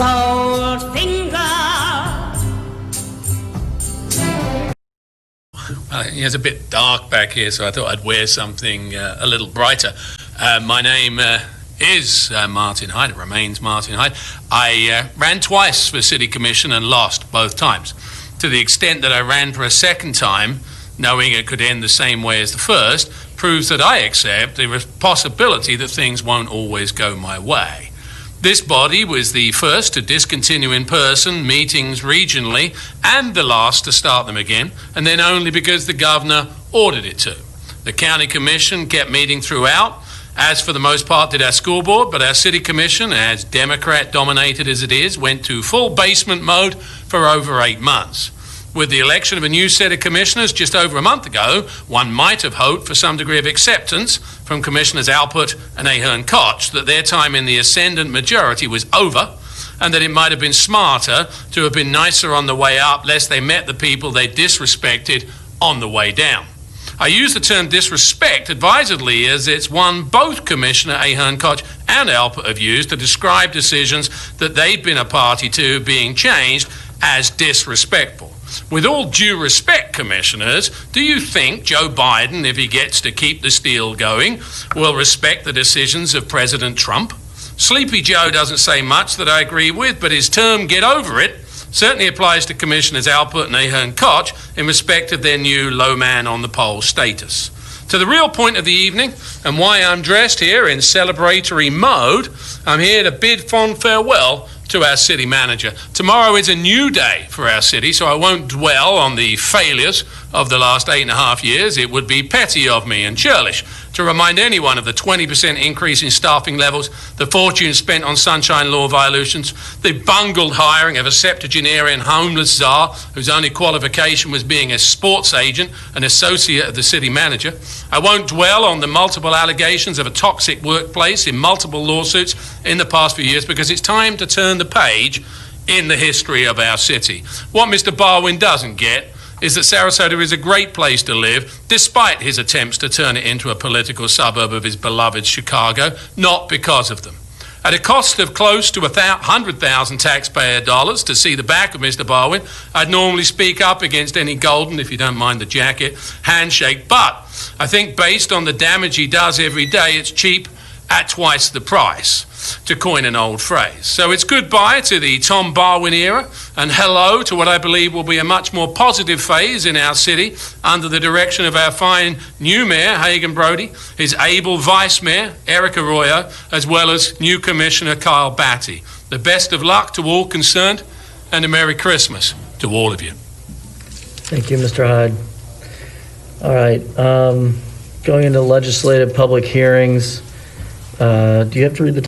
Goldfinger. It's a bit dark back here, so I thought I'd wear something a little brighter. My name is Martin Hyde. It remains Martin Hyde. I ran twice for City Commission and lost both times. To the extent that I ran for a second time, knowing it could end the same way as the first, proves that I accept the possibility that things won't always go my way. This body was the first to discontinue in-person meetings regionally and the last to start them again, and then only because the governor ordered it to. The county commission kept meeting throughout, as for the most part did our school board, but our city commission, as Democrat-dominated as it is, went to full basement mode for over 8 months. With the election of a new set of commissioners just over a month ago, one might have hoped for some degree of acceptance from Commissioners Alpert and Ahern Koch that their time in the ascendant majority was over, and that it might have been smarter to have been nicer on the way up, lest they met the people they disrespected on the way down. I use the term disrespect advisedly, as it's one both Commissioner Ahern Koch and Alpert have used to describe decisions that they've been a party to being changed as disrespectful. With all due respect, Commissioners, do you think Joe Biden, if he gets to keep the steal going, will respect the decisions of President Trump? Sleepy Joe doesn't say much that I agree with, but his term "get over it" certainly applies to Commissioners Alpert and Ahern Koch in respect of their new low man on the poll status. To the real point of the evening, and why I'm dressed here in celebratory mode, I'm here to bid fond farewell to our city manager. Tomorrow is a new day for our city, so I won't dwell on the failures of the last 8.5 years. It would be petty of me and churlish to remind anyone of the 20% increase in staffing levels, the fortune spent on sunshine law violations, the bungled hiring of a septuagenarian homeless czar whose only qualification was being a sports agent, an associate of the city manager. I won't dwell on the multiple allegations of a toxic workplace in multiple lawsuits in the past few years, because it's time to turn the page in the history of our city. What Mr. Barwin doesn't get is that Sarasota is a great place to live, despite his attempts to turn it into a political suburb of his beloved Chicago, not because of them. At a cost of close to 100,000 taxpayer dollars to see the back of Mr. Barwin, I'd normally speak up against any golden, if you don't mind the jacket, handshake, but I think based on the damage he does every day, it's cheap at twice the price, to coin an old phrase. So it's goodbye to the Tom Barwin era and hello to what I believe will be a much more positive phase in our city under the direction of our fine new mayor, Hagan Brody, his able vice mayor, Erica Arroyo, as well as new commissioner, Kyle Batty. The best of luck to all concerned, and a Merry Christmas to all of you. Thank you, Mr. Hyde. All right, going into legislative public hearings. Do you have to read the